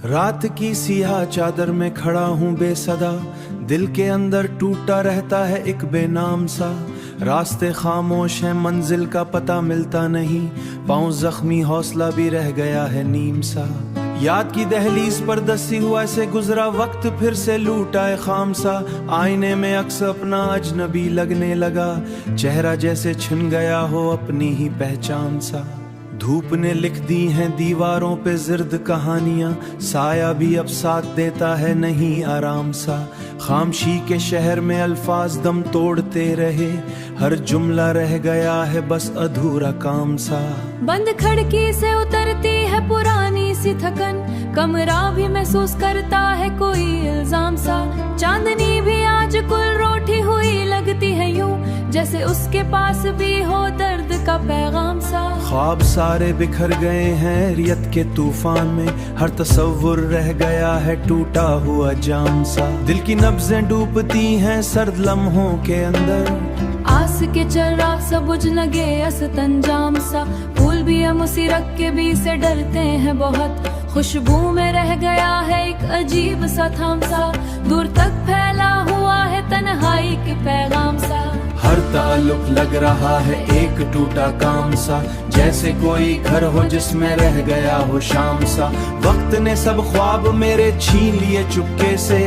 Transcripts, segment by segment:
रात की सियाह चादर में खड़ा हूँ बेसदा, दिल के अंदर टूटा रहता है एक बेनाम सा। रास्ते खामोश हैं, मंजिल का पता मिलता नहीं, पाँव जख्मी हौसला भी रह गया है नीम सा। याद की दहलीज पर दसी हुआ से गुजरा वक्त, फिर से लूटा है खाम सा। आईने में अक्स अपना अजनबी लगने लगा, चेहरा जैसे छिन गया हो अपनी ही पहचान सा। धूप ने लिख दी हैं दीवारों पे जिर्द कहानियां, साया भी अब साथ देता है नहीं आराम सा। खामशी के शहर में अल्फाज दम तोड़ते रहे, हर जुमला रह गया है बस अधूरा काम सा। बंद खिड़की से उतरती है पुरानी सी थकन, कमरा भी महसूस करता है कोई इल्जाम सा। चांदनी भी आज कुल रोटी हुई लगती है यूं, जैसे उसके पास भी हो दर्द का पैगाम सा। ख्वाब सारे बिखर गए हैं रियत के तूफान में, हर तसव्वुर रह गया है टूटा हुआ जाम सा। दिल की नब्जें डूबती हैं सर्द लम्हों के अंदर, आस के चिराग सब बुझ लगे अस्तंजाम सा। फूल भी हम उसी रख के भी से डरते हैं बहुत, खुशबू में रह गया है एक अजीब सा थाम सा। दूर तक फैला हुआ है तन्हाई के पैगाम सा। हर ताल्लुक लग रहा है एक टूटा काम सा, जैसे कोई घर हो जिसमें रह गया हो शाम सा। वक्त ने सब ख्वाब मेरे छीन लिए चुपके से,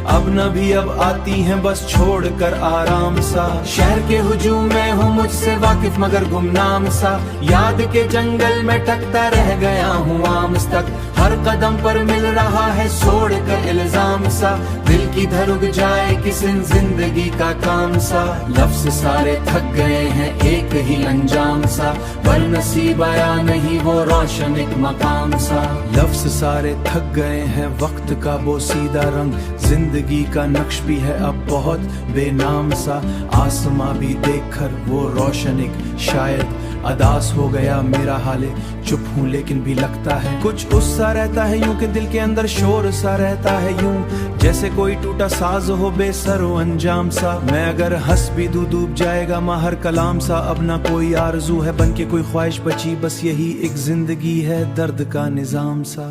अब न भी अब आती हैं बस छोड़ कर आराम सा। शहर के हुजूम में हूँ मुझसे वाकिफ मगर गुमनाम सा, याद के जंगल में टकता रह गया हूँ आमस तक। हर कदम पर मिल रहा है छोड़ कर इल्जाम सा, दिल की धर उग जाए किसी जिंदगी का काम सा। लफ्ज सारे थक गए हैं एक ही अंजाम सा, पर नसीब आया नहीं वो रोशन एक मकाम सा। लफ्ज सारे थक गए हैं वक्त का बोसीदा रंग, जिंदगी का नक्श भी है अब बहुत बेनाम सा। आसमां भी देखकर वो रोशन एक शायद अदास हो गया मेरा हाले। चुप हूँ लेकिन भी लगता है कुछ उससा रहता है यूं कि दिल के अंदर शोर सा रहता है यूं, जैसे कोई टूटा साज हो बेसरो अंजाम सा। मैं अगर हंस भी दूं डूब जाएगा महर कलाम सा। अब ना कोई आरजू है बन के कोई ख्वाहिश बची, बस यही एक जिंदगी है दर्द का निजाम सा।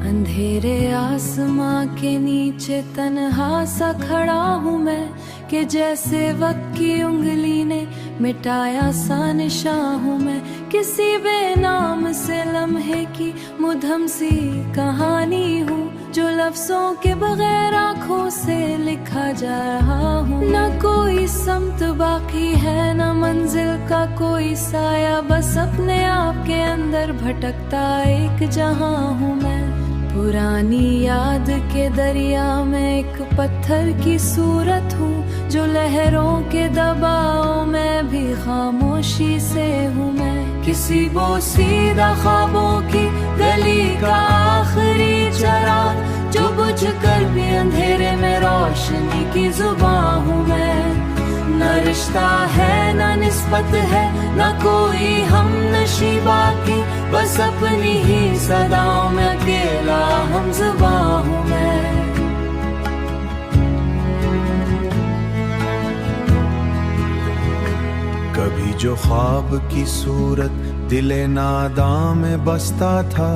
अंधेरे आसमां के नीचे तन्हा सा खड़ा हूँ मैं, कि जैसे वक्त की उंगली ने मिटाया सा निशान हूँ मैं। किसी बेनाम से लम्हे की मुधम सी कहानी हूँ, जो लफ्जों के बगैर आँखों से लिखा जा रहा हूँ। न कोई समत बाकी है न मंजिल का कोई साया, बस अपने आप के अंदर भटकता एक जहां हूँ मैं। पुरानी याद के दरिया में एक पत्थर की सूरत हूँ, जो लहरों के दबाव में भी खामोशी से हूँ मैं। किसी बोसीदा ख्वाबों की गली का आखिरी चराग, जो बुझ कर भी अंधेरे में रोशनी की जुबान हूँ मैं। न रिश्ता है न निस्बत है न कोई हम नशीबा की, बस अपनी ही सदाओं में अकेला हम जुबां हूँ मैं। कभी जो ख्वाब की सूरत दिले नादां में बसता था,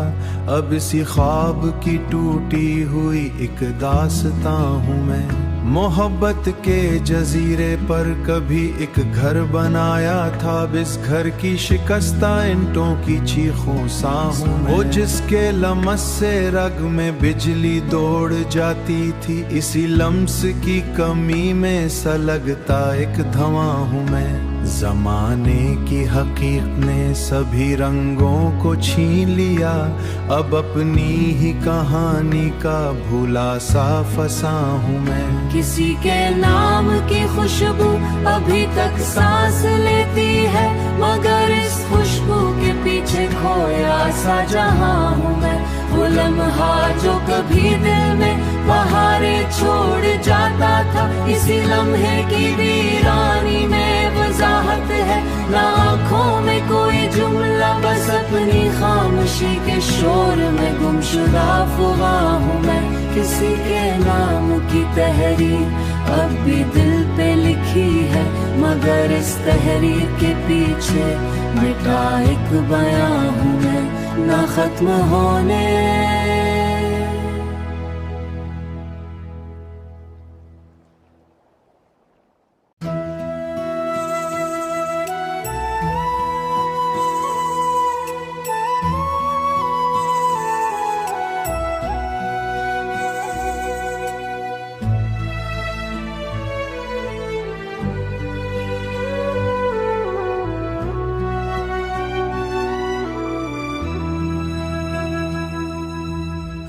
अब इसी ख्वाब की टूटी हुई एक दास्तां हूँ मैं। मोहब्बत के जजीरे पर कभी एक घर बनाया था, अब इस घर की शिकस्ता इंटों की चीखों सा हूँ मैं। वो जिसके लम्स से रग में बिजली दौड़ जाती थी, इसी लम्स की कमी में सा लगता एक धवां हूँ मैं। जमाने की हकीकत ने सभी रंगों को छीन लिया, अब अपनी ही कहानी का भूला सा फंसा हूँ मैं। किसी के नाम की खुशबू अभी तक सांस लेती है, मगर इस खुशबू के पीछे खोया सा जहां हूँ मैं। वो लम्हा जो कभी दिल में बहारे में छोड़ जाता था। इसी लम्हे की वीरानी में वजाहत है, ना आँखों में कोई जुमला, बस अपनी खामोशी के शोर में गुमशुदा फुगा हूँ मैं। किसी के नाम की तहरीर अब भी दिल पे लिखी है, मगर इस तहरीर के पीछे मिटा एक बयां हूँ मैं, ना खत्म होने।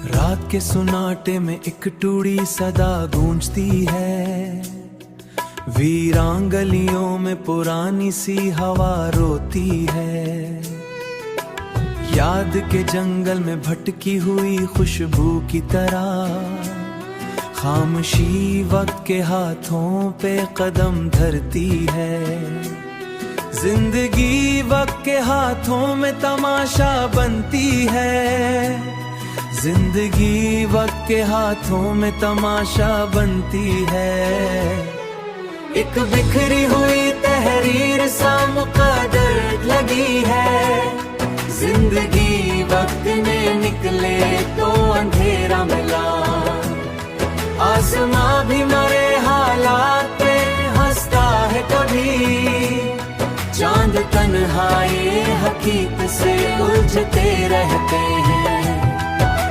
रात के सुनाटे में एक टूड़ी सदा गूंजती है, वीरान गलियों में पुरानी सी हवा रोती है। याद के जंगल में भटकी हुई खुशबू की तरह, खामोशी वक्त के हाथों पे कदम धरती है। जिंदगी वक्त के हाथों में तमाशा बनती है, जिंदगी वक्त के हाथों में तमाशा बनती है। एक बिखरी हुई तहरीर सा मुकद्दर लगी है, जिंदगी वक्त ने निकले तो अंधेरा मिला। आसमां भी मरे हालात पे हंसता है कभी, चांद तन्हाई हकीकत से उलझते रहते हैं।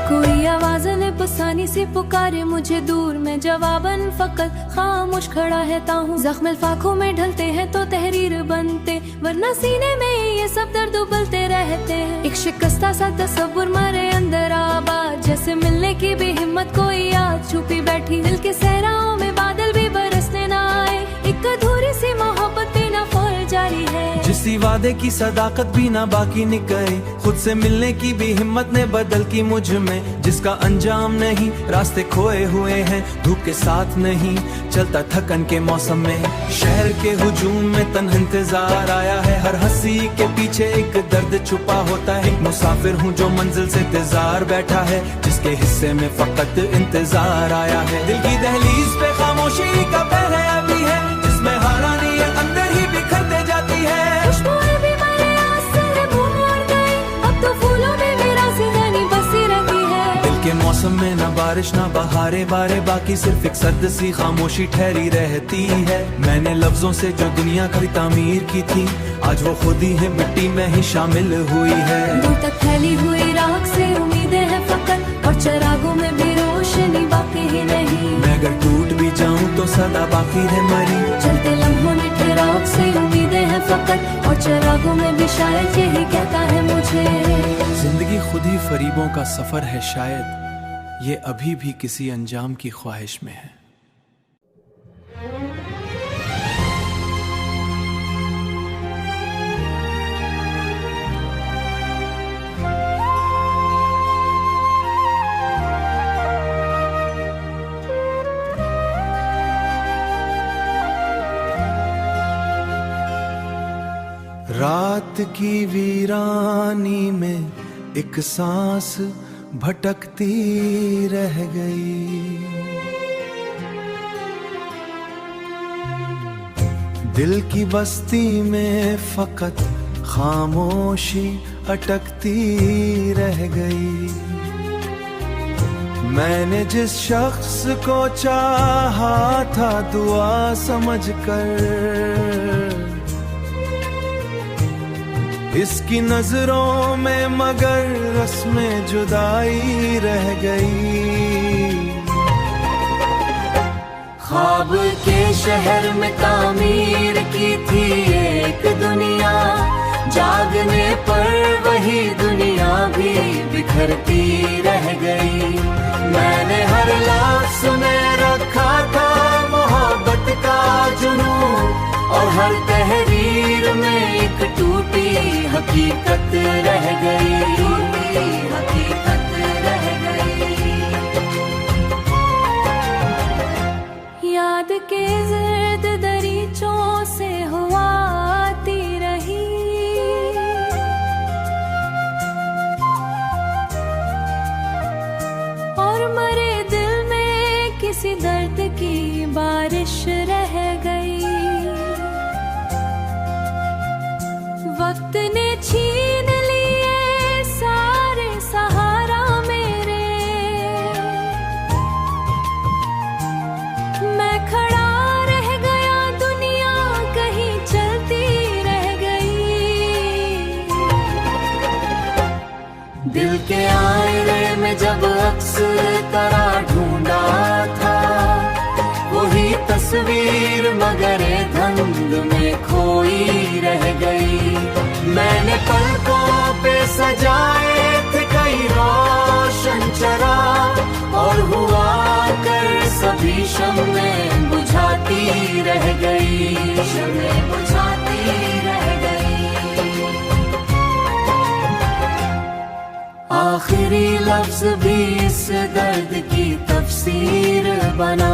कोई आवाज़ ने पसानी से पुकारे मुझे दूर में, जवाबन फकत खामोश खड़ा है ताहूँ। जख्म फाखों में ढलते हैं तो तहरीर बनते, वरना सीने में ये सब दर्द उबलते रहते हैं। एक शिकस्ता सा तस्वुर मारे अंदर आबाद, जैसे मिलने की भी हिम्मत कोई याद छुपी बैठी। दिल के सहराओं में बादल भी बरसने ना आए, एक अधूरी सी मोहब्बत भी ना फौर जारी है। जिसी वादे की सदाकत भी ना बाकी निकले, खुद से मिलने की भी हिम्मत ने बदल की मुझ में। जिसका अंजाम नहीं, रास्ते खोए हुए हैं, धूप के साथ नहीं चलता थकन के मौसम में। शहर के हुजूम में तन्हा इंतजार आया है, हर हंसी के पीछे एक दर्द छुपा होता है। एक मुसाफिर हूँ जो मंजिल से इंतजार बैठा है, जिसके हिस्से में फकत इंतजार आया है। दिल की दहलीज पे खामोशी का पहरा अभी है, जिसमें हारानी अंदर ही बिखरते जाती है। खुशबुएं भी मेरे आसरे मुंह मोड़ गई, अब तो फूलों में मेरा जिंदगी बसी रहती है। दिल के मौसम में ना बारिश ना बहारे बारे, बाकी सिर्फ एक सर्द सी खामोशी ठहरी रहती है। मैंने लफ्जों से जो दुनिया की तामीर की थी, आज वो खुद ही है मिट्टी में ही शामिल हुई है। दूर तक फैली हुई राख से उम्मीदें हैं फकत, और चरागों में भी रोशनी बाकी ही नहीं। मैं अगर टूट भी जाऊं तो सदा बाकी है मरी, चलते लम्हों में ठहराव से उम्मीदें हैं फकत, और चरागों में भी शायद यही कहता है मुझे। जिंदगी खुद ही फरीबों का सफर है, शायद ये अभी भी किसी अंजाम की ख्वाहिश में है। रात की वीरानी में एक सांस भटकती रह गई, दिल की बस्ती में फकत खामोशी अटकती रह गई। मैंने जिस शख्स को चाहा था दुआ समझकर, इसकी नजरों में मगर रस्में जुदाई रह गई। ख्वाब के शहर में तामीर की थी एक दुनिया, जागने पर वही दुनिया भी बिखरती रह गई। मैंने हर लफ्ज़ में रखा था मोहब्बत का जुनून, और हर तहरीर में एक टूटी हकीकत रह गई, टूटी हकीकत रह गई। सी दर्द की बारिश रह गई। वक्त ने छीन लिए सारे सहारा मेरे, मैं खड़ा रह गया, दुनिया कहीं चलती रह गई। दिल के आईने में जब अक्स तेरा ढूंढा था, वही तस्वीर मगर धुंध में खोई रह गई। मैंने पलकों पे सजाए थे कई रोशन चराग, और हुआ कर सभी शम्में बुझाती रह गई, शम्में बुझाती रह गई। आखिरी लफ्ज भी इस दर्द की तफसीर बना,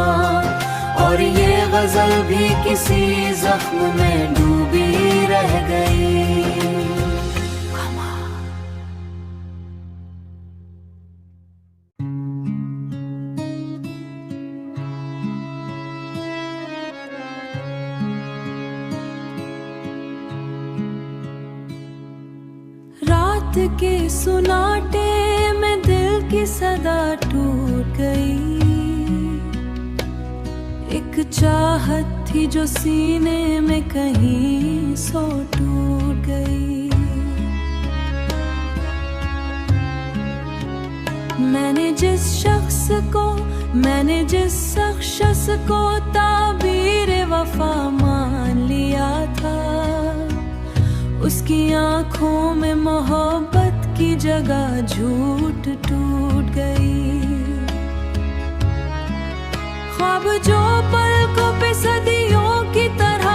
और ये गजल भी किसी जख्म में डूबी रह गई। रात के सुनाटे में दिल की सदा टूट गई। एक चाहत थी जो सीने में कहीं सो टूट गई। मैंने जिस शख्स को ताबीर वफा मान लिया था, उसकी आंखों में मोहब्बत की जगह झूठ टूट गई। ख्वाब जो पलकों पे सदियों की तरह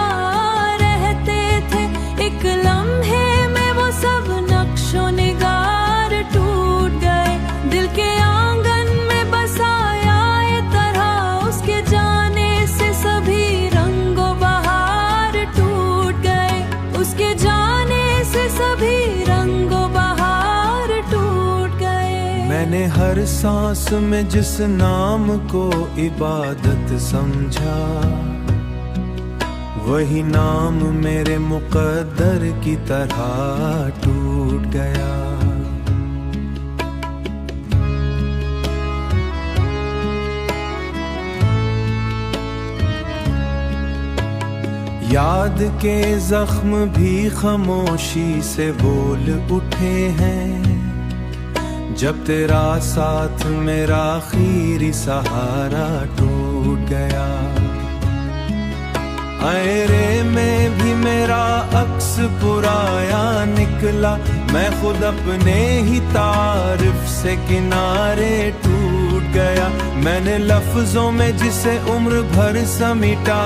रहते थे, एक लम्हे में वो सब नक्शो निगार टूट गए। दिल के आंगन में बसाया ये तरह, उसके जाने से सभी रंगो बहार टूट गए, उसके जाने से सभी रंगो बहार टूट गए। मैंने हर सांस में जिस नाम को इबादत समझा, वही नाम मेरे मुकद्दर की तरह टूट गया। याद के जख्म भी खामोशी से बोल उठे हैं, जब तेरा साथ मेरा आखिरी सहारा टूट गया। अरे में भी मेरा अक्स पुराया निकला, मैं खुद अपने ही तारीफ से किनारे टूट गया। मैंने लफ्जों में जिसे उम्र भर समिटा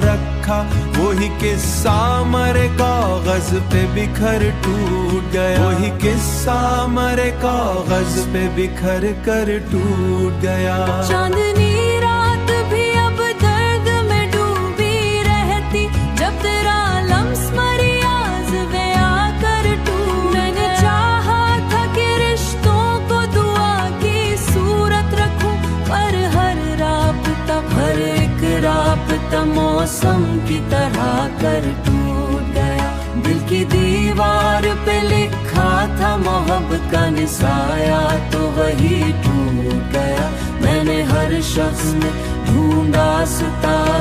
रखा, वही किस्सा मरे कागज पे बिखर टूट गया। वही किस्सा मरे कागज पे बिखर कर टूट गया। चांदनी रात भी अब दर्द में डूबी रहती, जब तेरा लम्स मरियाज में आकर टूट। मैंने चाहा था कि रिश्तों को दुआ की सूरत रखूं, पर हर एक राबता मौसम की तरह कर टूट गया। दिल की दीवार पे लिखा था मोहब्बत का निसाया, तो वही टूट गया। मैंने हर शख्स में ढूंढा सितारा